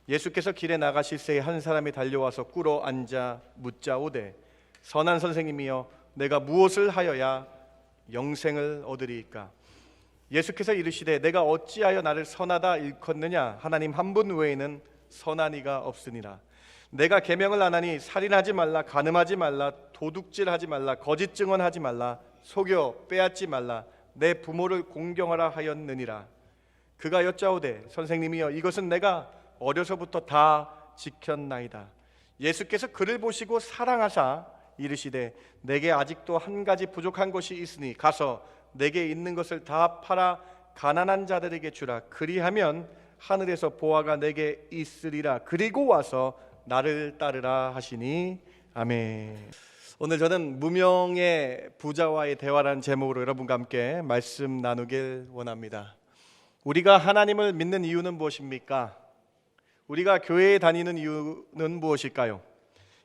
예수께서 길에 나가실새에 한 사람이 달려와서 꿇어 앉아 묻자오되 선한 선생님이여 내가 무엇을 하여야 영생을 얻으리이까? 예수께서 이르시되 내가 어찌하여 나를 선하다 일컫느냐? 하나님 한 분 외에는 선한 이가 없으니라. 내가 계명을 안 하니 살인하지 말라, 간음하지 말라, 도둑질하지 말라, 거짓 증언하지 말라, 속여 빼앗지 말라, 내 부모를 공경하라 하였느니라. 그가 여짜오되 선생님이여 이것은 내가 어려서부터 다 지켰나이다. 예수께서 그를 보시고 사랑하사 이르시되 내게 아직도 한 가지 부족한 것이 있으니 가서 내게 있는 것을 다 팔아 가난한 자들에게 주라. 그리하면 하늘에서 보화가 내게 있으리라. 그리고 와서 나를 따르라 하시니 아멘. 오늘 저는 무명의 부자와의 대화라는 제목으로 여러분과 함께 말씀 나누길 원합니다. 우리가 하나님을 믿는 이유는 무엇입니까? 우리가 교회에 다니는 이유는 무엇일까요?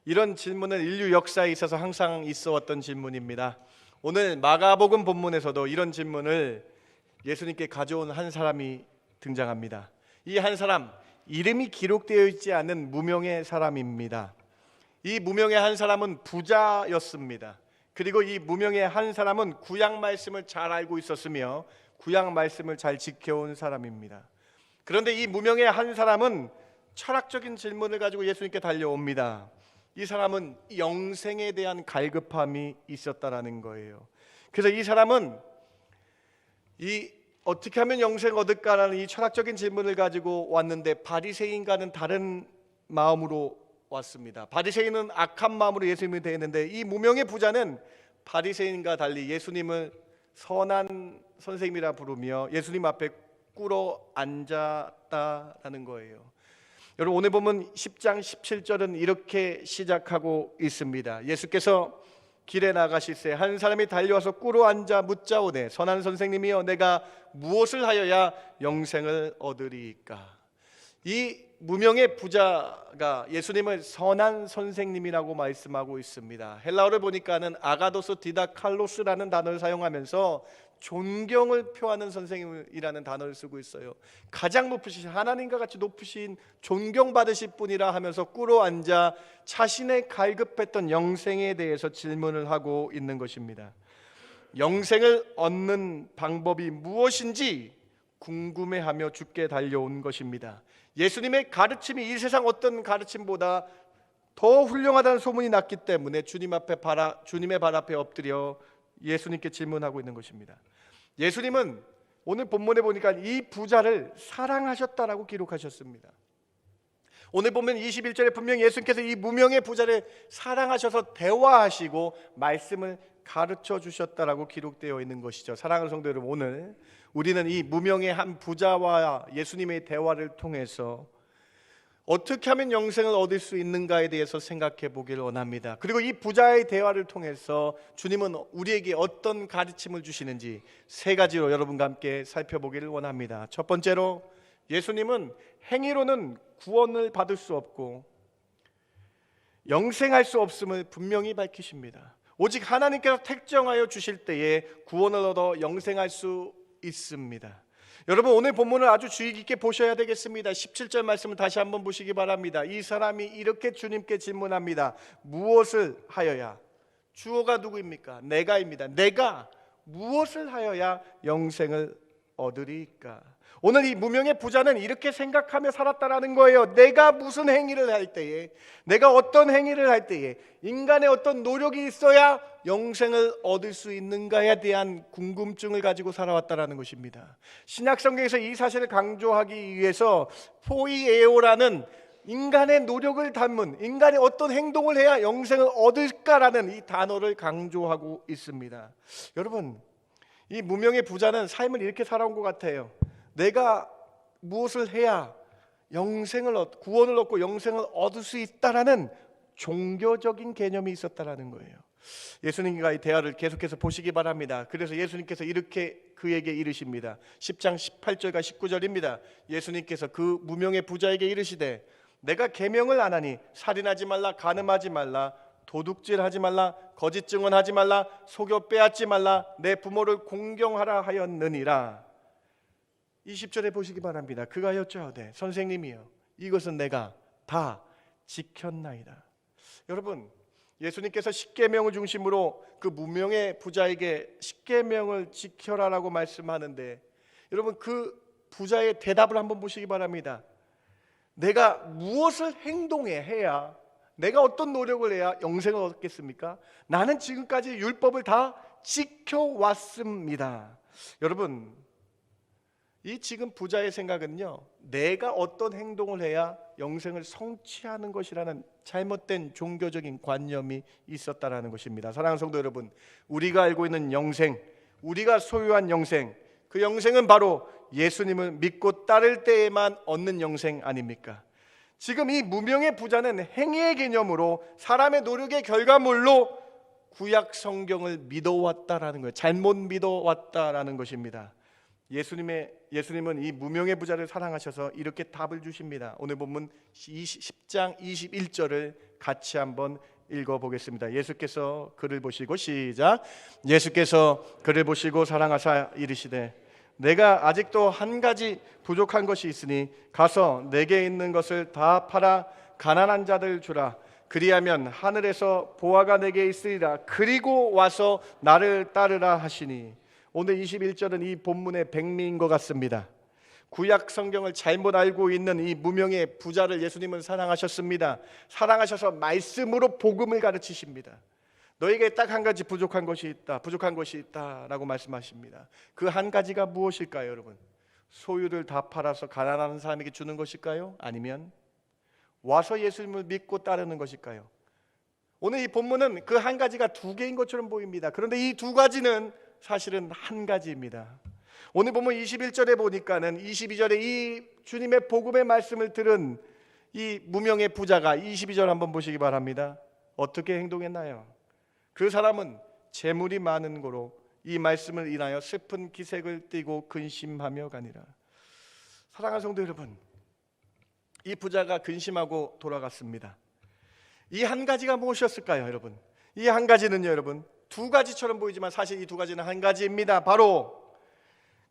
이런 질문은 인류 역사에 있어서 항상 있어 왔던 질문입니다. 오늘 마가복음 본문에서도 이런 질문을 예수님께 가져온 한 사람이 등장합니다. 이 한 사람, 이름이 기록되어 있지 않은 무명의 사람입니다. 이 무명의 한 사람은 부자였습니다. 그리고 이 무명의 한 사람은 구약 말씀을 잘 알고 있었으며 구약 말씀을 잘 지켜온 사람입니다. 그런데 이 무명의 한 사람은 철학적인 질문을 가지고 예수님께 달려옵니다. 이 사람은 영생에 대한 갈급함이 있었다라는 거예요. 그래서 이 사람은 어떻게 하면 영생 얻을까라는 이 철학적인 질문을 가지고 왔는데 바리새인과는 다른 마음으로 왔습니다. 바리새인은 악한 마음으로 예수님을 대했는데 이 무명의 부자는 바리새인과 달리 예수님을 선한 선생님이라 부르며 예수님 앞에 꿇어 앉았다라는 거예요. 여러분 오늘 보면 10장 17절은 이렇게 시작하고 있습니다. 예수께서 길에 나가실새 한 사람이 달려와서 꿇어 앉아 묻자오되 선한 선생님이여 내가 무엇을 하여야 영생을 얻으리이까? 이 무명의 부자가 예수님을 선한 선생님이라고 말씀하고 있습니다. 헬라어를 보니까는 아가도스 디다칼로스라는 단어를 사용하면서 존경을 표하는 선생님이라는 단어를 쓰고 있어요. 가장 높으신 하나님과 같이 높으신 존경받으실 분이라 하면서 꿇어 앉아 자신의 갈급했던 영생에 대해서 질문을 하고 있는 것입니다. 영생을 얻는 방법이 무엇인지 궁금해하며 주께 달려온 것입니다. 예수님의 가르침이 이 세상 어떤 가르침보다 더 훌륭하다는 소문이 났기 때문에 주님의 발 앞에 엎드려 예수님께 질문하고 있는 것입니다. 예수님은 오늘 본문에 보니까 이 부자를 사랑하셨다라고 기록하셨습니다. 오늘 보면 21절에 분명히 예수님께서 이 무명의 부자를 사랑하셔서 대화하시고 말씀을 가르쳐 주셨다라고 기록되어 있는 것이죠. 사랑하는 성도 여러분, 오늘 우리는 이 무명의 한 부자와 예수님의 대화를 통해서 어떻게 하면 영생을 얻을 수 있는가에 대해서 생각해 보기를 원합니다. 그리고 이 부자의 대화를 통해서 주님은 우리에게 어떤 가르침을 주시는지 세 가지로 여러분과 함께 살펴보기를 원합니다. 첫 번째로 예수님은 행위로는 구원을 받을 수 없고 영생할 수 없음을 분명히 밝히십니다. 오직 하나님께서 택정하여 주실 때에 구원을 얻어 영생할 수 있습니다. 여러분 오늘 본문을 아주 주의 깊게 보셔야 되겠습니다. 17절 말씀을 다시 한번 보시기 바랍니다. 이 사람이 이렇게 주님께 질문합니다. 무엇을 하여야? 주어가 누구입니까? 내가입니다. 내가 무엇을 하여야 영생을 얻으리까? 오늘 이 무명의 부자는 이렇게 생각하며 살았다라는 거예요. 내가 무슨 행위를 할 때에, 내가 어떤 행위를 할 때에 인간의 어떤 노력이 있어야 영생을 얻을 수 있는가에 대한 궁금증을 가지고 살아왔다라는 것입니다. 신약 성경에서 이 사실을 강조하기 위해서 포이에오라는 인간의 노력을 담은, 인간이 어떤 행동을 해야 영생을 얻을까라는 이 단어를 강조하고 있습니다. 여러분, 이 무명의 부자는 삶을 이렇게 살아온 것 같아요. 내가 무엇을 해야 구원을 얻고 영생을 얻을 수 있다라는 종교적인 개념이 있었다라는 거예요. 예수님과 이 대화를 계속해서 보시기 바랍니다. 그래서 예수님께서 이렇게 그에게 이르십니다. 10장 18절과 19절입니다. 예수님께서 그 무명의 부자에게 이르시되 내가 계명을 안 하니 살인하지 말라, 간음하지 말라, 도둑질하지 말라, 거짓 증언하지 말라, 속여 빼앗지 말라, 내 부모를 공경하라 하였느니라. 20절에 보시기 바랍니다. 그가 여짜오되 선생님이여 이것은 내가 다 지켰나이다. 여러분, 예수님께서 십계명을 중심으로 그 무명의 부자에게 십계명을 지켜라라고 말씀하는데, 여러분 그 부자의 대답을 한번 보시기 바랍니다. 내가 무엇을 해야, 내가 어떤 노력을 해야 영생을 얻겠습니까? 나는 지금까지 율법을 다 지켜왔습니다. 여러분, 이 지금 부자의 생각은요, 내가 어떤 행동을 해야 영생을 성취하는 것이라는 잘못된 종교적인 관념이 있었다라는 것입니다. 사랑하는 성도 여러분, 우리가 알고 있는 영생, 우리가 소유한 영생, 그 영생은 바로 예수님을 믿고 따를 때에만 얻는 영생 아닙니까? 지금 이 무명의 부자는 행위의 개념으로 사람의 노력의 결과물로 구약 성경을 믿어왔다라는 거예요. 잘못 믿어왔다라는 것입니다. 예수님은 이 무명의 부자를 사랑하셔서 이렇게 답을 주십니다. 오늘 본문 10장 21절을 같이 한번 읽어보겠습니다. 예수께서 그를 보시고 시작. 예수께서 그를 보시고 사랑하사 이르시되 내가 아직도 한 가지 부족한 것이 있으니 가서 내게 있는 것을 다 팔아 가난한 자들 주라. 그리하면 하늘에서 보화가 내게 있으리라. 그리고 와서 나를 따르라 하시니. 오늘 21절은 이 본문의 백미인 것 같습니다. 구약 성경을 잘못 알고 있는 이 무명의 부자를 예수님은 사랑하셨습니다. 사랑하셔서 말씀으로 복음을 가르치십니다. 너에게 딱 한 가지 부족한 것이 있다 라고 말씀하십니다. 그 한 가지가 무엇일까요, 여러분? 소유를 다 팔아서 가난한 사람에게 주는 것일까요? 아니면 와서 예수님을 믿고 따르는 것일까요? 오늘 이 본문은 그 한 가지가 두 개인 것처럼 보입니다. 그런데 이 두 가지는 사실은 한 가지입니다. 오늘 보면 21절에 보니까는 22절에 이 주님의 복음의 말씀을 들은 이 무명의 부자가 22절 한번 보시기 바랍니다. 어떻게 행동했나요? 그 사람은 재물이 많은 고로 이 말씀을 인하여 슬픈 기색을 띠고 근심하며 가니라. 사랑하는 성도 여러분, 이 부자가 근심하고 돌아갔습니다. 이 한 가지가 무엇이었을까요, 여러분? 이 한 가지는요, 여러분, 두 가지처럼 보이지만 사실 이 두 가지는 한 가지입니다. 바로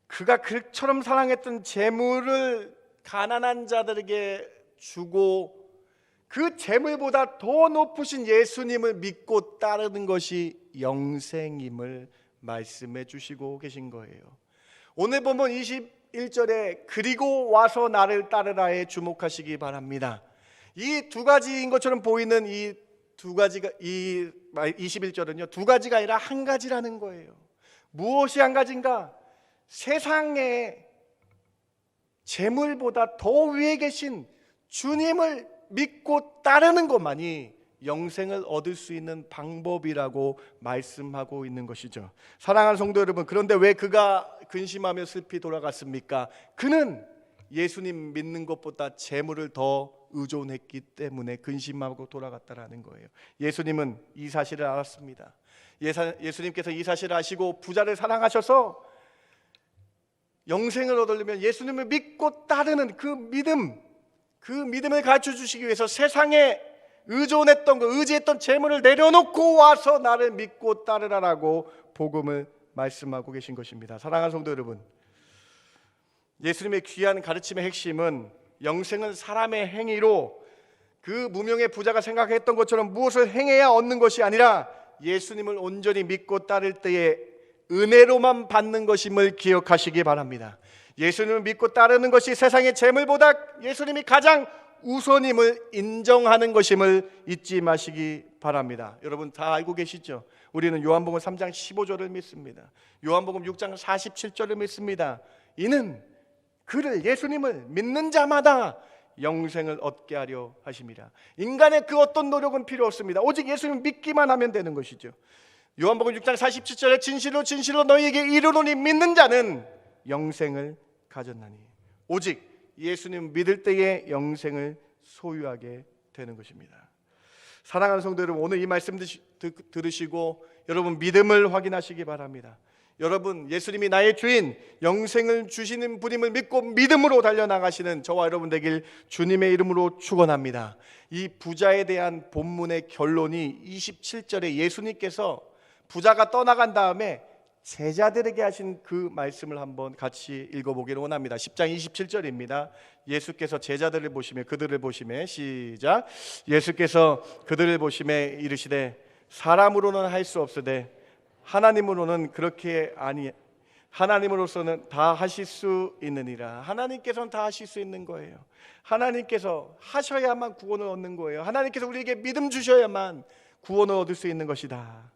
그가 그처럼 사랑했던 재물을 가난한 자들에게 주고 그 재물보다 더 높으신 예수님을 믿고 따르는 것이 영생임을 말씀해 주시고 계신 거예요. 오늘 보면 21절에 그리고 와서 나를 따르라에 주목하시기 바랍니다. 이 두 가지인 것처럼 보이는 이 두 가지가, 이 21절은요 두 가지가 아니라 한 가지라는 거예요. 무엇이 한 가지인가? 세상에 재물보다 더 위에 계신 주님을 믿고 따르는 것만이 영생을 얻을 수 있는 방법이라고 말씀하고 있는 것이죠. 사랑하는 성도 여러분, 그런데 왜 그가 근심하며 슬피 돌아갔습니까? 그는 예수님 믿는 것보다 재물을 더 의존했기 때문에 근심하고 돌아갔다라는 거예요. 예수님은 이 사실을 알았습니다. 예수님께서 이 사실을 아시고 부자를 사랑하셔서 영생을 얻으려면 예수님을 믿고 따르는 그 믿음을 가르쳐 주시기 위해서 세상에 의지했던 재물을 내려놓고 와서 나를 믿고 따르라라고 복음을 말씀하고 계신 것입니다. 사랑하는 성도 여러분, 예수님의 귀한 가르침의 핵심은 영생은 사람의 행위로 그 무명의 부자가 생각했던 것처럼 무엇을 행해야 얻는 것이 아니라 예수님을 온전히 믿고 따를 때에 은혜로만 받는 것임을 기억하시기 바랍니다. 예수님을 믿고 따르는 것이 세상의 재물보다 예수님이 가장 우선임을 인정하는 것임을 잊지 마시기 바랍니다. 여러분 다 알고 계시죠? 우리는 요한복음 3장 15절을 믿습니다. 요한복음 6장 47절을 믿습니다. 이는 그를, 예수님을 믿는 자마다 영생을 얻게 하려 하심이라. 인간의 그 어떤 노력은 필요 없습니다. 오직 예수님을 믿기만 하면 되는 것이죠. 요한복음 6장 47절에 진실로 진실로 너희에게 이르노니 믿는 자는 영생을 가졌나니. 오직 예수님 믿을 때에 영생을 소유하게 되는 것입니다. 사랑하는 성도 여러분, 오늘 이 말씀 들으시고 여러분 믿음을 확인하시기 바랍니다. 여러분, 예수님이 나의 주인, 영생을 주시는 분임을 믿고 믿음으로 달려나가시는 저와 여러분 되길 주님의 이름으로 축원합니다. 이 부자에 대한 본문의 결론이 27절에 예수님께서 부자가 떠나간 다음에 제자들에게 하신 그 말씀을 한번 같이 읽어보기를 원합니다. 10장 27절입니다. 예수께서 제자들을 보시며 그들을 보시며 시작. 예수께서 그들을 보시며 이르시되 사람으로는 할 수 없으되 하나님으로는 그렇게 아니 하나님으로서는 다 하실 수 있느니라. 하나님께서는 다 하실 수 있는 거예요. 하나님께서 하셔야만 구원을 얻는 거예요. 하나님께서 우리에게 믿음 주셔야만 구원을 얻을 수 있는 것이다.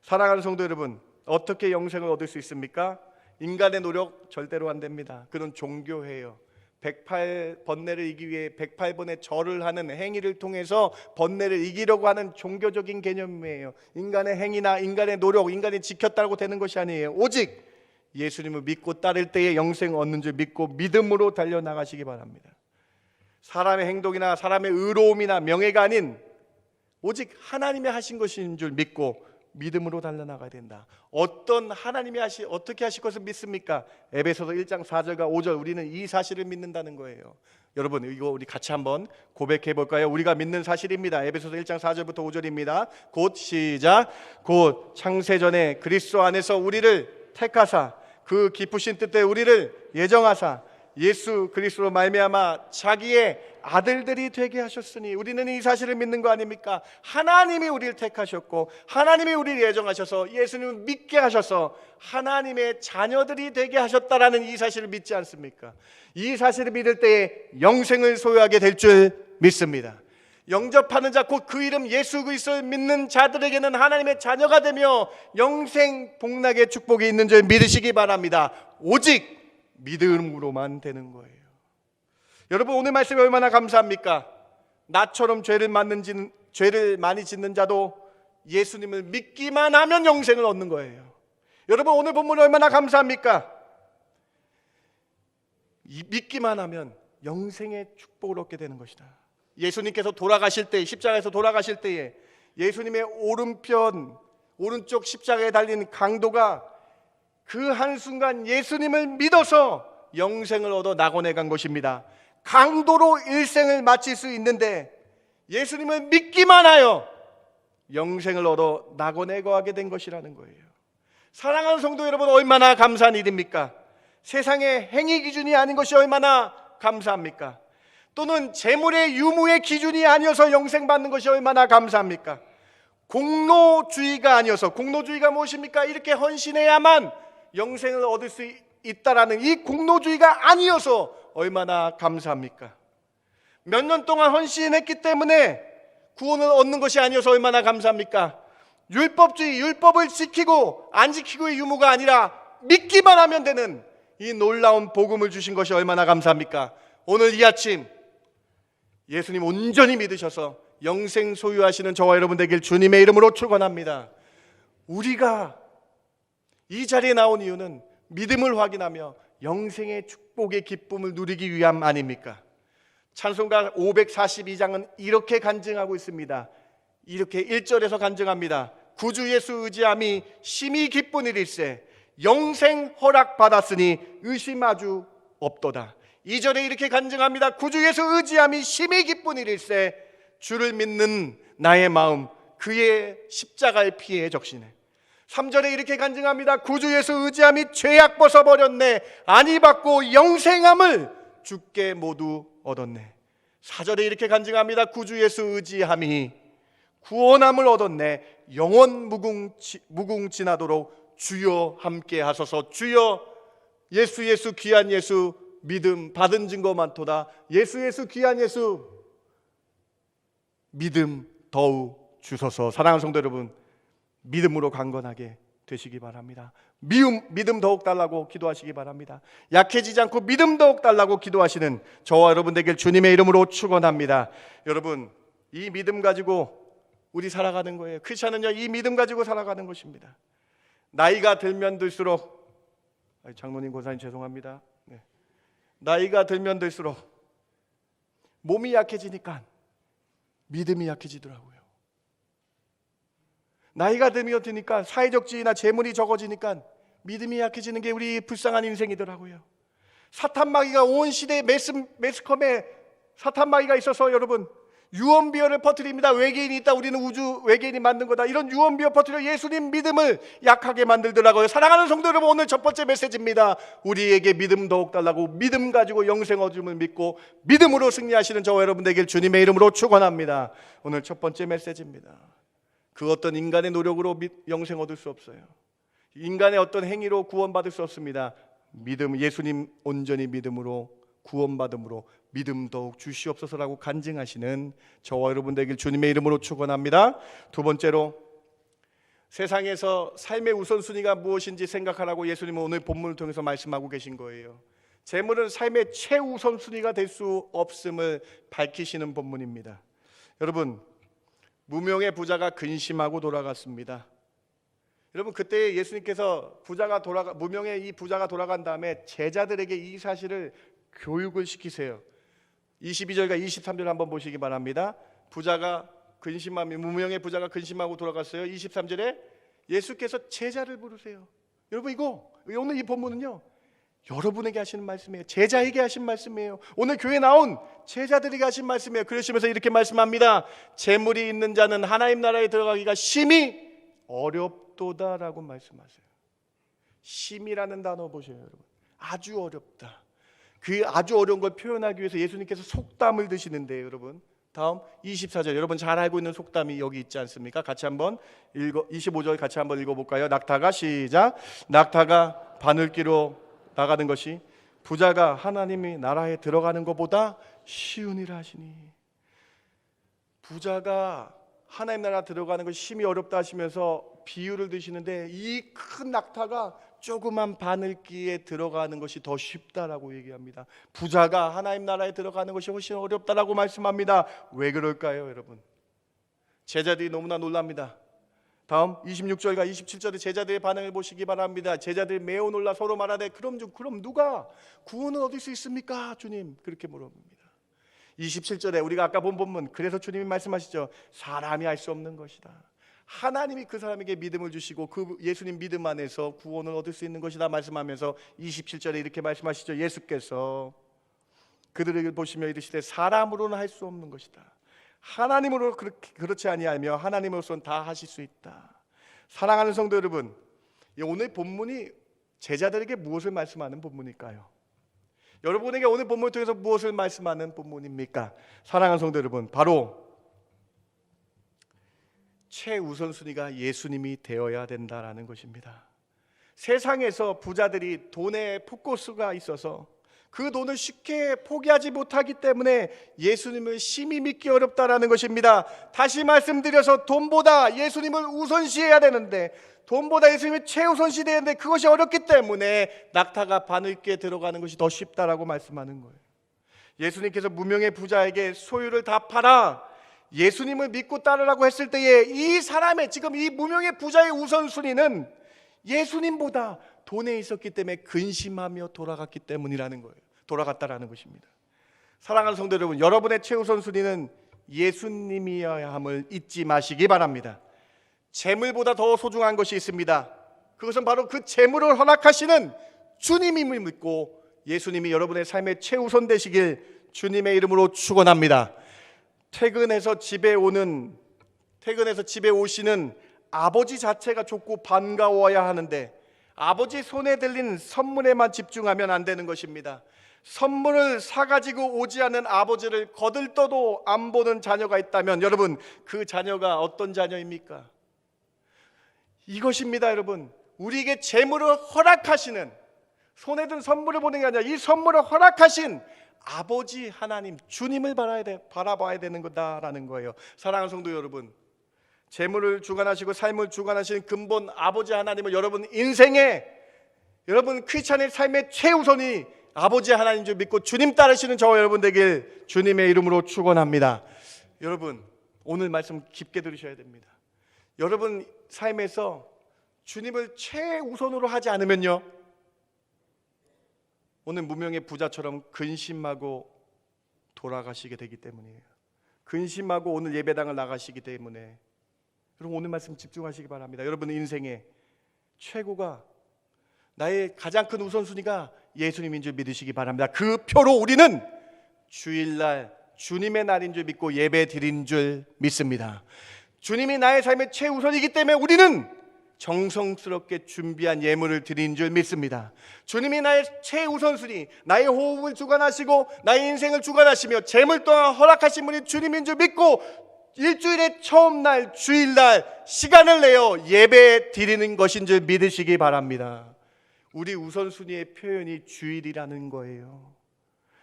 사랑하는 성도 여러분, 어떻게 영생을 얻을 수 있습니까? 인간의 노력 절대로 안 됩니다. 그건 종교예요. 108번뇌를 이기기 위해 108번의 절을 하는 행위를 통해서 번뇌를 이기려고 하는 종교적인 개념이에요. 인간의 행위나 인간의 노력, 인간이 지켰다고 되는 것이 아니에요. 오직 예수님을 믿고 따를 때에 영생을 얻는 줄 믿고 믿음으로 달려나가시기 바랍니다. 사람의 행동이나 사람의 의로움이나 명예가 아닌 오직 하나님이 하신 것인 줄 믿고 믿음으로 달려나가야 된다. 어떤 하나님이 어떻게 하실 것을 믿습니까? 에베소서 1장 4절과 5절, 우리는 이 사실을 믿는다는 거예요. 여러분, 이거 우리 같이 한번 고백해 볼까요? 우리가 믿는 사실입니다. 에베소서 1장 4절부터 5절입니다. 곧 시작. 곧 창세전에 그리스도 안에서 우리를 택하사 그 기쁘신 뜻대로 우리를 예정하사 예수 그리스도로 말미암아 자기의 아들들이 되게 하셨으니, 우리는 이 사실을 믿는 거 아닙니까? 하나님이 우리를 택하셨고 하나님이 우리를 예정하셔서 예수님을 믿게 하셔서 하나님의 자녀들이 되게 하셨다라는 이 사실을 믿지 않습니까? 이 사실을 믿을 때에 영생을 소유하게 될 줄 믿습니다. 영접하는 자, 곧 그 이름 예수 그리스도를 믿는 자들에게는 하나님의 자녀가 되며 영생 복락의 축복이 있는 줄 믿으시기 바랍니다. 오직 믿음으로만 되는 거예요. 여러분, 오늘 말씀이 얼마나 감사합니까? 나처럼 죄를 많이 짓는 자도 예수님을 믿기만 하면 영생을 얻는 거예요. 여러분, 오늘 본문이 얼마나 감사합니까? 믿기만 하면 영생의 축복을 얻게 되는 것이다. 예수님께서 돌아가실 때, 십자가에서 돌아가실 때에 예수님의 오른쪽 십자가에 달린 강도가 그 한순간 예수님을 믿어서 영생을 얻어 낙원에 간 것입니다. 강도로 일생을 마칠 수 있는데 예수님을 믿기만 하여 영생을 얻어 낙원에 거하게 된 것이라는 거예요. 사랑하는 성도 여러분, 얼마나 감사한 일입니까? 세상의 행위 기준이 아닌 것이 얼마나 감사합니까? 또는 재물의 유무의 기준이 아니어서 영생 받는 것이 얼마나 감사합니까? 공로주의가 아니어서, 공로주의가 무엇입니까? 이렇게 헌신해야만 영생을 얻을 수 있다라는 이 공로주의가 아니어서 얼마나 감사합니까? 몇 년 동안 헌신했기 때문에 구원을 얻는 것이 아니어서 얼마나 감사합니까? 율법주의, 율법을 지키고 안 지키고의 유무가 아니라 믿기만 하면 되는 이 놀라운 복음을 주신 것이 얼마나 감사합니까? 오늘 이 아침 예수님 온전히 믿으셔서 영생 소유하시는 저와 여러분 되길 주님의 이름으로 축원합니다. 우리가 이 자리에 나온 이유는 믿음을 확인하며 영생의 축복의 기쁨을 누리기 위함 아닙니까? 찬송가 542장은 이렇게 간증하고 있습니다. 이렇게 1절에서 간증합니다. 구주 예수 의지함이 심히 기쁜 일일세 영생 허락 받았으니 의심하주 없도다. 2절에 이렇게 간증합니다. 구주 예수 의지함이 심히 기쁜 일일세 주를 믿는 나의 마음 그의 십자가의 피에 적시네. 3절에 이렇게 간증합니다. 구주 예수 의지함이 죄악 벗어버렸네 안이 받고 영생함을 주께 모두 얻었네. 4절에 이렇게 간증합니다. 구주 예수 의지함이 구원함을 얻었네 영원 무궁지나도록 주여 함께 하소서. 주여 예수 귀한 예수 믿음 받은 증거 많도다. 예수 귀한 예수 믿음 더욱 주소서. 사랑하는 성도 여러분, 믿음으로 강건하게 되시기 바랍니다. 믿음 더욱 달라고 기도하시기 바랍니다. 약해지지 않고 믿음 더욱 달라고 기도하시는 저와 여러분 되길 주님의 이름으로 축원합니다. 여러분, 이 믿음 가지고 우리 살아가는 거예요. 크리스천은요, 이 믿음 가지고 살아가는 것입니다. 나이가 들면 들수록 장로님 권사님 죄송합니다. 네. 나이가 들면 들수록 몸이 약해지니까 믿음이 약해지더라고요. 나이가 들면 드니까 사회적 지위나 재물이 적어지니까 믿음이 약해지는 게 우리 불쌍한 인생이더라고요. 사탄마귀가 온 시대에 매스컴에 사탄마귀가 있어서 여러분 유언비어를 퍼뜨립니다. 외계인이 있다, 우리는 우주 외계인이 만든 거다, 이런 유언비어 퍼뜨려 예수님 믿음을 약하게 만들더라고요. 사랑하는 성도 여러분, 오늘 첫 번째 메시지입니다. 우리에게 믿음 더욱 달라고, 믿음 가지고 영생 얻음을 믿고 믿음으로 승리하시는 저와 여러분 되길 주님의 이름으로 축원합니다. 오늘 첫 번째 메시지입니다. 그 어떤 인간의 노력으로 영생 얻을 수 없어요. 인간의 어떤 행위로 구원받을 수 없습니다. 믿음, 예수님 온전히 믿음으로 구원받음으로 믿음 더욱 주시옵소서라고 간증하시는 저와 여러분 되길 주님의 이름으로 축원합니다. 두 번째로, 세상에서 삶의 우선순위가 무엇인지 생각하라고 예수님은 오늘 본문을 통해서 말씀하고 계신 거예요. 재물은 삶의 최우선순위가 될 수 없음을 밝히시는 본문입니다. 여러분, 무명의 부자가 근심하고 돌아갔습니다. 여러분, 그때 예수님께서 무명의 이 부자가 돌아간 다음에 제자들에게 이 사실을 교육을 시키세요. 22절과 23절 한번 보시기 바랍니다. 무명의 부자가 근심하고 돌아갔어요. 23절에 예수께서 제자를 부르세요. 여러분, 오늘 이 본문은요, 여러분에게 하시는 말씀이에요. 제자에게 하신 말씀이에요. 오늘 교회에 나온 제자들에게 하신 말씀이에요. 그러시면서 이렇게 말씀합니다. 재물이 있는 자는 하나님 나라에 들어가기가 심히 어렵도다라고 말씀하세요. 심이라는 단어 보셔요, 여러분. 아주 어렵다. 그 아주 어려운 걸 표현하기 위해서 예수님께서 속담을 드시는데요, 여러분. 다음 24절, 여러분 잘 알고 있는 속담이 여기 있지 않습니까? 같이 한번 25절 같이 한번 읽어볼까요? 낙타가 시작. 낙타가 바늘기로 나가는 것이 부자가 하나님의 나라에 들어가는 것보다 쉬우니라 하시니. 부자가 하나님 나라 들어가는 것이 심히 어렵다 하시면서 비유를 드시는데, 이 큰 낙타가 조그만 바늘기에 들어가는 것이 더 쉽다라고 얘기합니다. 부자가 하나님 나라에 들어가는 것이 훨씬 어렵다라고 말씀합니다. 왜 그럴까요, 여러분? 제자들이 너무나 놀랍니다. 다음 26절과 27절의 제자들의 반응을 보시기 바랍니다. 제자들이 매우 놀라 서로 말하되 그럼 누가 구원을 얻을 수 있습니까, 주님? 그렇게 물어봅니다. 27절에 우리가 아까 본 본문, 그래서 주님이 말씀하시죠. 사람이 할 수 없는 것이다. 하나님이 그 사람에게 믿음을 주시고 그 예수님 믿음 안에서 구원을 얻을 수 있는 것이다 말씀하면서 27절에 이렇게 말씀하시죠. 예수께서 그들을 보시며 이르시되 사람으로는 할 수 없는 것이다. 하나님으로 그렇지 아니하며 하나님으로서는 다 하실 수 있다. 사랑하는 성도 여러분, 오늘 본문이 제자들에게 무엇을 말씀하는 본문일까요? 여러분에게 오늘 본문을 통해서 무엇을 말씀하는 본문입니까? 사랑하는 성도 여러분, 바로 최우선순위가 예수님이 되어야 된다라는 것입니다. 세상에서 부자들이 돈에 폭고수가 있어서 그 돈을 쉽게 포기하지 못하기 때문에 예수님을 심히 믿기 어렵다라는 것입니다. 다시 말씀드려서 돈보다 예수님을 우선시해야 되는데, 돈보다 예수님이 최우선시 되는데 그것이 어렵기 때문에 낙타가 바늘기에 들어가는 것이 더 쉽다라고 말씀하는 거예요. 예수님께서 무명의 부자에게 소유를 다 팔아 예수님을 믿고 따르라고 했을 때에 이 사람의, 지금 이 무명의 부자의 우선순위는 예수님보다 돈에 있었기 때문에 근심하며 돌아갔기 때문이라는 거예요. 돌아갔다라는 것입니다. 사랑하는 성도 여러분, 여러분의 최우선순위는 예수님이어야 함을 잊지 마시기 바랍니다. 재물보다 더 소중한 것이 있습니다. 그것은 바로 그 재물을 허락하시는 주님임을 믿고 예수님이 여러분의 삶의 최우선 되시길 주님의 이름으로 축원합니다. 퇴근해서 집에 오시는 아버지 자체가 좋고 반가워야 하는데, 아버지 손에 들린 선물에만 집중하면 안 되는 것입니다. 선물을 사가지고 오지 않은 아버지를 거들떠도 안 보는 자녀가 있다면, 여러분 그 자녀가 어떤 자녀입니까? 이것입니다. 여러분, 우리에게 재물을 허락하시는, 손에 든 선물을 보는 게 아니라 이 선물을 허락하신 아버지 하나님, 주님을 바라봐야 되는 거다라는 거예요. 사랑하는 성도 여러분, 재물을 주관하시고 삶을 주관하시는 근본 아버지 하나님을 여러분 인생에, 여러분 크리스찬의 삶의 최우선이 아버지 하나님 줄 믿고 주님 따르시는 저와 여러분 되길 주님의 이름으로 축원합니다. 여러분, 오늘 말씀 깊게 들으셔야 됩니다. 여러분 삶에서 주님을 최우선으로 하지 않으면요, 오늘 무명의 부자처럼 근심하고 돌아가시게 되기 때문이에요. 근심하고 오늘 예배당을 나가시기 때문에, 여러분 오늘 말씀 집중하시기 바랍니다. 여러분 인생의 최고가, 나의 가장 큰 우선순위가 예수님인 줄 믿으시기 바랍니다. 그 표로 우리는 주일날 주님의 날인 줄 믿고 예배 드린 줄 믿습니다. 주님이 나의 삶의 최우선이기 때문에 우리는 정성스럽게 준비한 예물을 드린 줄 믿습니다. 주님이 나의 최우선순위, 나의 호흡을 주관하시고 나의 인생을 주관하시며 재물 또한 허락하신 분이 주님인 줄 믿고 일주일의 처음 날, 주일날 시간을 내어 예배 드리는 것인 줄 믿으시기 바랍니다. 우리 우선순위의 표현이 주일이라는 거예요.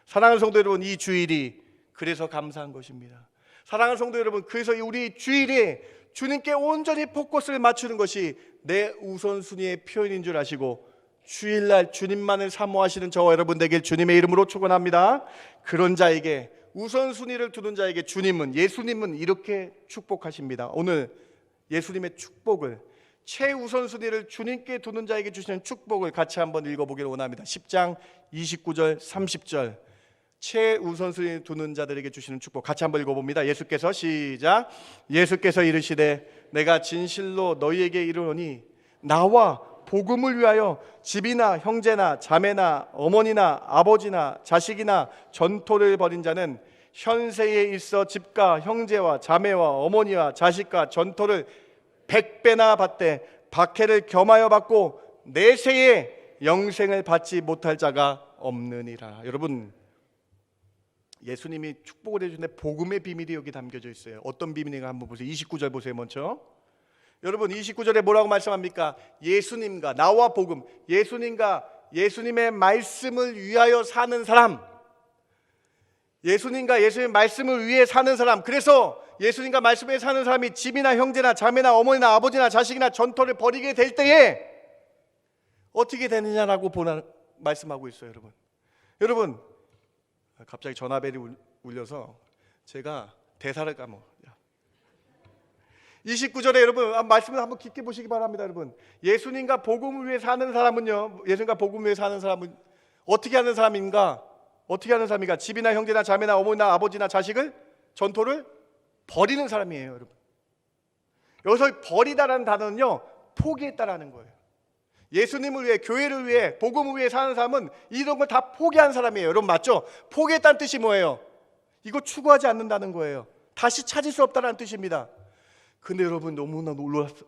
사랑하는 성도 여러분, 이 주일이 그래서 감사한 것입니다. 사랑하는 성도 여러분, 그래서 우리 주일에 주님께 온전히 포커스를 맞추는 것이 내 우선순위의 표현인 줄 아시고 주일날 주님만을 사모하시는 저와 여러분 되길 주님의 이름으로 축원합니다. 그런 자에게, 우선순위를 두는 자에게 예수님은 이렇게 축복하십니다. 오늘 예수님의 축복을, 최우선순위를 주님께 두는 자에게 주시는 축복을 같이 한번 읽어보기를 원합니다. 10장 29절 30절, 최우선순위를 두는 자들에게 주시는 축복 같이 한번 읽어봅니다. 예수께서 시작. 예수께서 이르시되 내가 진실로 너희에게 이르노니 나와 복음을 위하여 집이나 형제나 자매나 어머니나 아버지나 자식이나 전토를 벌인 자는 현세에 있어 집과 형제와 자매와 어머니와 자식과 전토를 100배나 받되 박해를 겸하여 받고 내세에 영생을 받지 못할 자가 없느니라. 여러분, 예수님이 축복을 해주는데 복음의 비밀이 여기 담겨져 있어요. 어떤 비밀인가 한번 보세요. 29절 보세요. 먼저 여러분 29절에 뭐라고 말씀합니까? 예수님과 나와 복음, 예수님과 예수님의 말씀을 위하여 사는 사람, 예수님과 예수님의 말씀을 위해 사는 사람. 그래서 예수님과 말씀에 사는 사람이 집이나 형제나 자매나 어머니나 아버지나 자식이나 전토를 벌이게 될 때에 어떻게 되느냐라고 말씀하고 있어요. 여러분 갑자기 전화벨이 울려서 제가 대사를 까먹어요. 29절에 여러분 말씀을 한번 깊게 보시기 바랍니다. 여러분, 예수님과 복음을 위해 사는 사람은요, 예수님과 복음을 위해 사는 사람은 어떻게 하는 사람인가? 집이나 형제나 자매나 어머니나 아버지나 자식을 전토를 버리는 사람이에요. 여러분, 여기서 버리다라는 단어는요, 포기했다라는 거예요. 예수님을 위해, 교회를 위해, 복음을 위해 사는 사람은 이런 걸 다 포기한 사람이에요. 여러분 맞죠? 포기했다는 뜻이 뭐예요? 이거 추구하지 않는다는 거예요. 다시 찾을 수 없다는 뜻입니다. 근데 여러분 너무나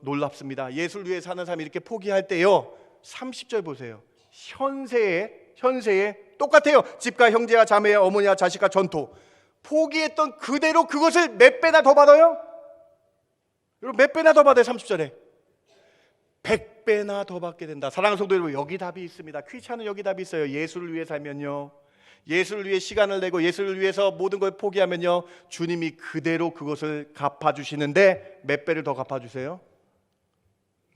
놀랍습니다. 예수를 위해 사는 사람이 이렇게 포기할 때요, 30절 보세요. 현세에 똑같아요. 집과 형제와 자매와 어머니와 자식과 전토, 포기했던 그대로 그것을 몇 배나 더 받아요? 여러분 몇 배나 더 받아요? 30절에 100배나 더 받게 된다. 사랑하는 성도 여러분, 여기 답이 있습니다. 퀴차는 여기 답이 있어요. 예수를 위해 살면요, 예수를 위해 시간을 내고 예수를 위해서 모든 걸 포기하면요, 주님이 그대로 그것을 갚아주시는데 몇 배를 더 갚아주세요?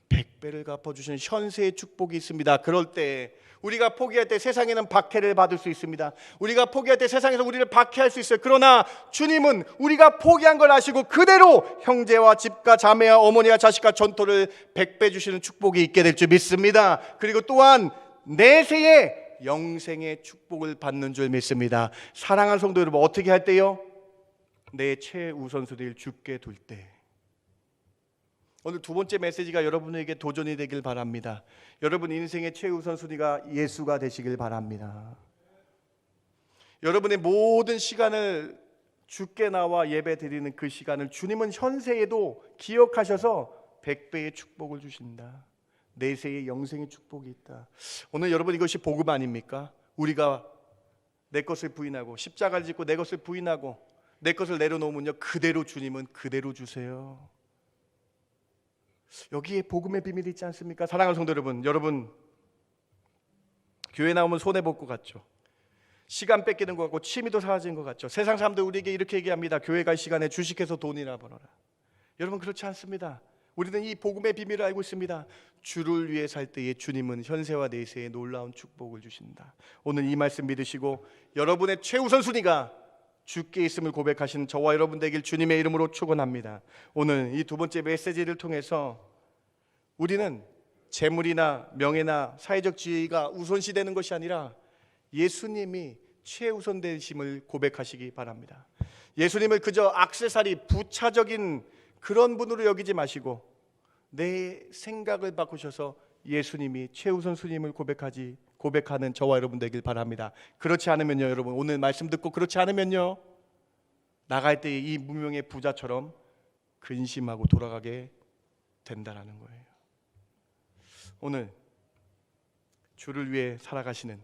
100배를 갚아주시는 현세의 축복이 있습니다. 그럴 때 우리가 포기할 때 세상에는 박해를 받을 수 있습니다. 우리가 포기할 때 세상에서 우리를 박해할 수 있어요. 그러나 주님은 우리가 포기한 걸 아시고 그대로 형제와 집과 자매와 어머니와 자식과 전토를 100배 주시는 축복이 있게 될 줄 믿습니다. 그리고 또한 내세에 영생의 축복을 받는 줄 믿습니다. 사랑하는 성도 여러분, 어떻게 할 때요? 내 최우선순위를 주께 둘 때. 오늘 두 번째 메시지가 여러분에게 도전이 되길 바랍니다. 여러분 인생의 최우선순위가 예수가 되시길 바랍니다. 여러분의 모든 시간을 주께 나와 예배 드리는 그 시간을 주님은 현세에도 기억하셔서 100배의 축복을 주신다. 내세의 영생의 축복이 있다. 오늘 여러분 이것이 복음 아닙니까? 우리가 내 것을 부인하고 십자가를 짓고 내 것을 부인하고 내 것을 내려놓으면요, 그대로 주님은 그대로 주세요. 여기에 복음의 비밀이 있지 않습니까? 사랑하는 성도 여러분 교회 나오면 손해볼 것 같죠? 시간 뺏기는 것 같고 취미도 사라지는 것 같죠? 세상 사람들 우리에게 이렇게 얘기합니다. 교회 갈 시간에 주식해서 돈이나 벌어라. 여러분 그렇지 않습니다. 우리는 이 복음의 비밀을 알고 있습니다. 주를 위해 살 때에 주님은 현세와 내세에 놀라운 축복을 주신다. 오늘 이 말씀 믿으시고 여러분의 최우선순위가 주께 있음을 고백하시는 저와 여러분 되길 주님의 이름으로 축원합니다. 오늘 이 두 번째 메시지를 통해서 우리는 재물이나 명예나 사회적 지위가 우선시되는 것이 아니라 예수님이 최우선 되심을 고백하시기 바랍니다. 예수님을 그저 액세서리, 부차적인 그런 분으로 여기지 마시고 내 생각을 바꾸셔서 예수님이 최우선 순임을 고백하는 저와 여러분 되길 바랍니다. 그렇지 않으면요, 여러분 오늘 말씀 듣고 그렇지 않으면요, 나갈 때 이 무명의 부자처럼 근심하고 돌아가게 된다라는 거예요. 오늘 주를 위해 살아가시는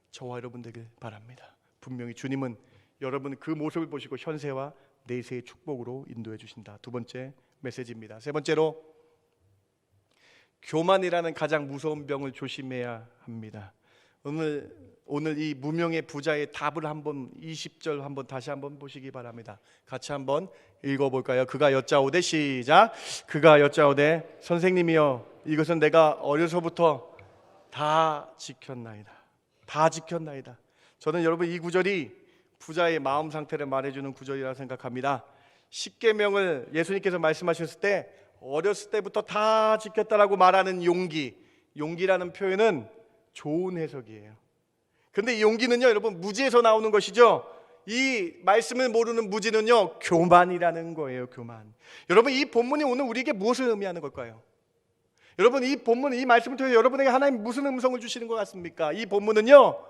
저와 여러분 되길 바랍니다. 분명히 주님은 여러분 그 모습을 보시고 현세와 내세의 축복으로 인도해 주신다. 두 번째 메시지입니다. 세 번째로, 교만이라는 가장 무서운 병을 조심해야 합니다. 오늘 이 무명의 부자의 답을 한번 20절 한번 다시 한번 보시기 바랍니다. 같이 한번 읽어볼까요? 그가 여짜오되, 시작. 그가 여짜오되, 선생님이여, 이것은 내가 어려서부터 다 지켰나이다. 다 지켰나이다. 저는 여러분 이 구절이 부자의 마음 상태를 말해주는 구절이라 생각합니다. 십계명을 예수님께서 말씀하셨을 때 어렸을 때부터 다 지켰다라고 말하는 용기라는 표현은 좋은 해석이에요. 근데 이 용기는요, 여러분 무지에서 나오는 것이죠. 이 말씀을 모르는 무지는요, 교만이라는 거예요. 교만. 여러분 이 본문이 오늘 우리에게 무엇을 의미하는 걸까요? 여러분 이 본문, 이 말씀을 통해 여러분에게 하나님 무슨 음성을 주시는 것 같습니까? 이 본문은요,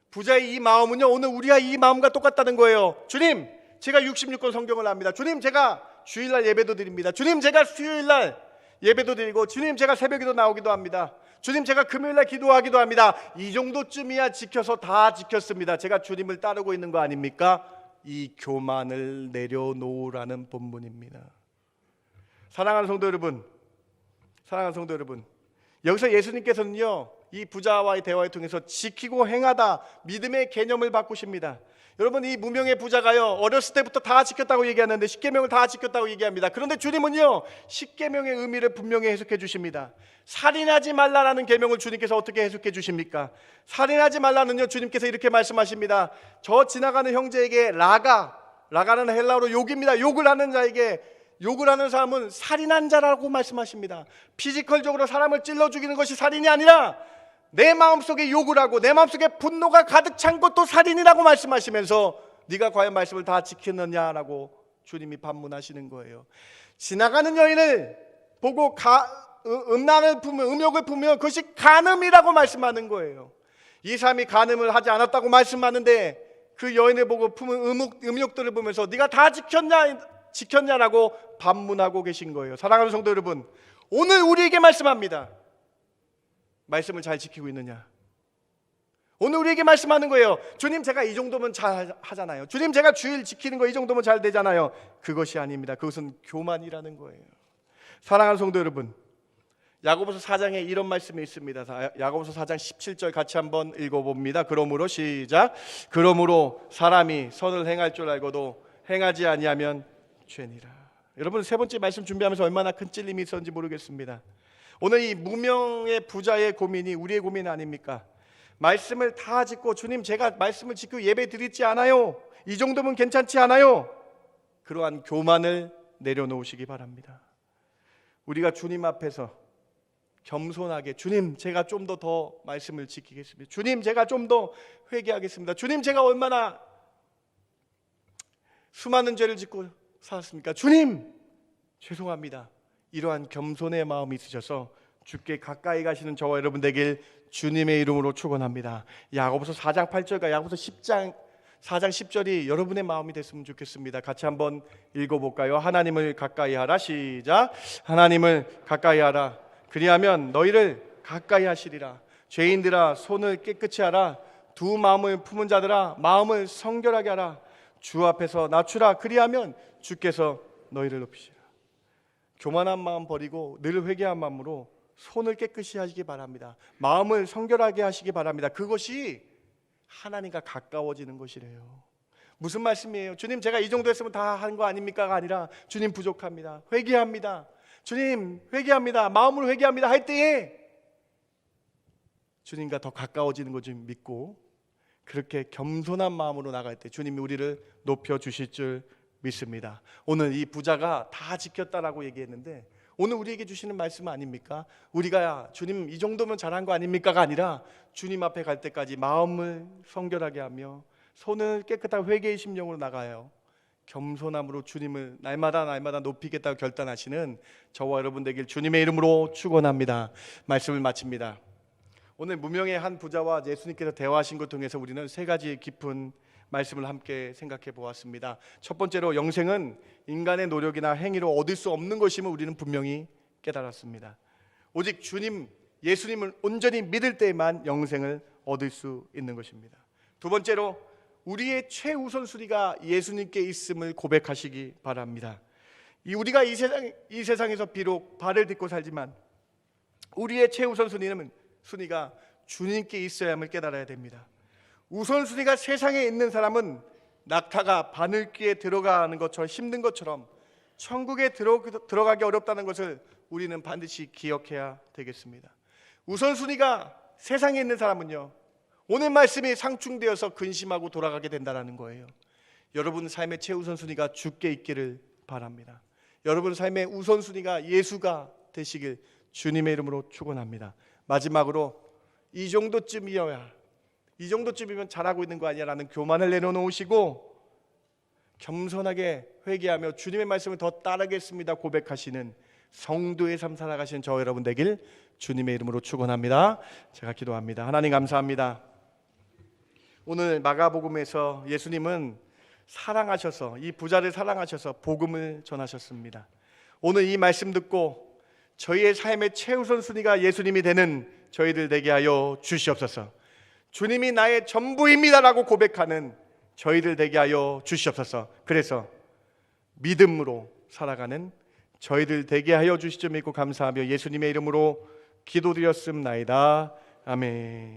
부자의 이 마음은요, 오늘 우리가 이 마음과 똑같다는 거예요. 주님, 제가 66권 성경을 압니다. 주님, 제가 주일날 예배도 드립니다. 주님, 제가 수요일날 예배도 드리고, 주님, 제가 새벽에도 나오기도 합니다. 주님, 제가 금요일날 기도하기도 합니다. 이 정도쯤이야 지켜서 다 지켰습니다. 제가 주님을 따르고 있는 거 아닙니까? 이 교만을 내려놓으라는 본문입니다. 사랑하는 성도 여러분, 여기서 예수님께서는요, 이 부자와의 대화를 통해서 지키고 행하다, 믿음의 개념을 바꾸십니다. 여러분 이 무명의 부자가요, 어렸을 때부터 다 지켰다고 얘기하는데 십계명을 다 지켰다고 얘기합니다. 그런데 주님은요, 십계명의 의미를 분명히 해석해 주십니다. 살인하지 말라라는 계명을 주님께서 어떻게 해석해 주십니까? 살인하지 말라는요, 주님께서 이렇게 말씀하십니다. 저 지나가는 형제에게 라가는 헬라어로 욕입니다. 욕을 하는 자에게, 욕을 하는 사람은 살인한 자라고 말씀하십니다. 피지컬적으로 사람을 찔러 죽이는 것이 살인이 아니라 내 마음속에 욕을 하고 내 마음속에 분노가 가득 찬 것도 살인이라고 말씀하시면서 네가 과연 말씀을 다 지켰느냐라고 주님이 반문하시는 거예요. 지나가는 여인을 보고 음욕을 품으면 그것이 간음이라고 말씀하는 거예요. 이 사람이 간음을 하지 않았다고 말씀하는데 그 여인을 보고 품은 음욕들을 보면서 네가 다 지켰냐라고 반문하고 계신 거예요. 사랑하는 성도 여러분, 오늘 우리에게 말씀합니다. 말씀을 잘 지키고 있느냐? 오늘 우리에게 말씀하는 거예요. 주님, 제가 이 정도면 잘 하잖아요. 주님, 제가 주일 지키는 거 이 정도면 잘 되잖아요. 그것이 아닙니다. 그것은 교만이라는 거예요. 사랑하는 성도 여러분, 야고보서 4장에 이런 말씀이 있습니다. 야고보서 4장 17절 같이 한번 읽어봅니다. 그러므로, 시작. 그러므로 사람이 선을 행할 줄 알고도 행하지 아니하면 죄니라. 여러분 세 번째 말씀 준비하면서 얼마나 큰 찔림이 있었는지 모르겠습니다. 오늘 이 무명의 부자의 고민이 우리의 고민 아닙니까? 말씀을 다 짓고, 주님 제가 말씀을 지키고 예배 드리지 않아요, 이 정도면 괜찮지 않아요, 그러한 교만을 내려놓으시기 바랍니다. 우리가 주님 앞에서 겸손하게, 주님 제가 좀 더 말씀을 지키겠습니다. 주님 제가 좀 더 회개하겠습니다. 주님 제가 얼마나 수많은 죄를 짓고 살았습니까? 주님 죄송합니다. 이러한 겸손의 마음이 있으셔서 주께 가까이 가시는 저와 여러분 되길 주님의 이름으로 축원합니다. 야고보서 4장 8절과 야고보서 4장 10절이 여러분의 마음이 됐으면 좋겠습니다. 같이 한번 읽어볼까요? 하나님을 가까이 하라. 시작. 하나님을 가까이 하라. 그리하면 너희를 가까이 하시리라. 죄인들아 손을 깨끗이 하라. 두 마음을 품은 자들아 마음을 성결하게 하라. 주 앞에서 낮추라. 그리하면 주께서 너희를 높이시라. 교만한 마음 버리고 늘 회개한 마음으로 손을 깨끗이 하시기 바랍니다. 마음을 성결하게 하시기 바랍니다. 그것이 하나님과 가까워지는 것이래요. 무슨 말씀이에요? 주님 제가 이 정도 했으면 다 한 거 아닙니까가 아니라, 주님 부족합니다, 회개합니다, 주님 회개합니다, 마음으로 회개합니다 할 때에 주님과 더 가까워지는 것 좀 믿고, 그렇게 겸손한 마음으로 나갈 때 주님이 우리를 높여주실 줄 믿습니다. 오늘 이 부자가 다 지켰다라고 얘기했는데 오늘 우리에게 주시는 말씀 아닙니까? 우리가 주님 이 정도면 잘한 거 아닙니까가 아니라 주님 앞에 갈 때까지 마음을 성결하게 하며 손을 깨끗한 회개의 심령으로 나가요. 겸손함으로 주님을 날마다 높이겠다고 결단하시는 저와 여러분 되길 주님의 이름으로 축원합니다. 말씀을 마칩니다. 오늘 무명의 한 부자와 예수님께서 대화하신 것 통해서 우리는 세 가지 깊은 말씀을 함께 생각해 보았습니다. 첫 번째로 영생은 인간의 노력이나 행위로 얻을 수 없는 것임을 우리는 분명히 깨달았습니다. 오직 주님 예수님을 온전히 믿을 때만 영생을 얻을 수 있는 것입니다. 두 번째로 우리의 최우선순위가 예수님께 있음을 고백하시기 바랍니다. 우리가 이 세상에서 비록 발을 딛고 살지만 우리의 최우선순위가 주님께 있어야 함을 깨달아야 됩니다. 우선순위가 세상에 있는 사람은 낙타가 바늘귀에 들어가는 것처럼 힘든 것처럼 천국에 들어가기 어렵다는 것을 우리는 반드시 기억해야 되겠습니다. 우선순위가 세상에 있는 사람은요, 오늘 말씀이 상충되어서 근심하고 돌아가게 된다는 거예요. 여러분 삶의 최우선순위가 주께 있기를 바랍니다. 여러분 삶의 우선순위가 예수가 되시길 주님의 이름으로 축원합니다. 마지막으로 이 정도쯤이면 잘하고 있는 거 아니야 라는 교만을 내려놓으시고 겸손하게 회개하며 주님의 말씀을 더 따르겠습니다 고백하시는 성도의 삶 살아가시는 저 여러분 되길 주님의 이름으로 축원합니다. 제가 기도합니다. 하나님 감사합니다. 오늘 마가복음에서 예수님은 사랑하셔서 이 부자를 사랑하셔서 복음을 전하셨습니다. 오늘 이 말씀 듣고 저희의 삶의 최우선순위가 예수님이 되는 저희들 되게 하여 주시옵소서. 주님이 나의 전부입니다라고 고백하는 저희들 되게 하여 주시옵소서. 그래서 믿음으로 살아가는 저희들 되게 하여 주시죠 믿고 감사하며 예수님의 이름으로 기도드렸습나이다. 아멘.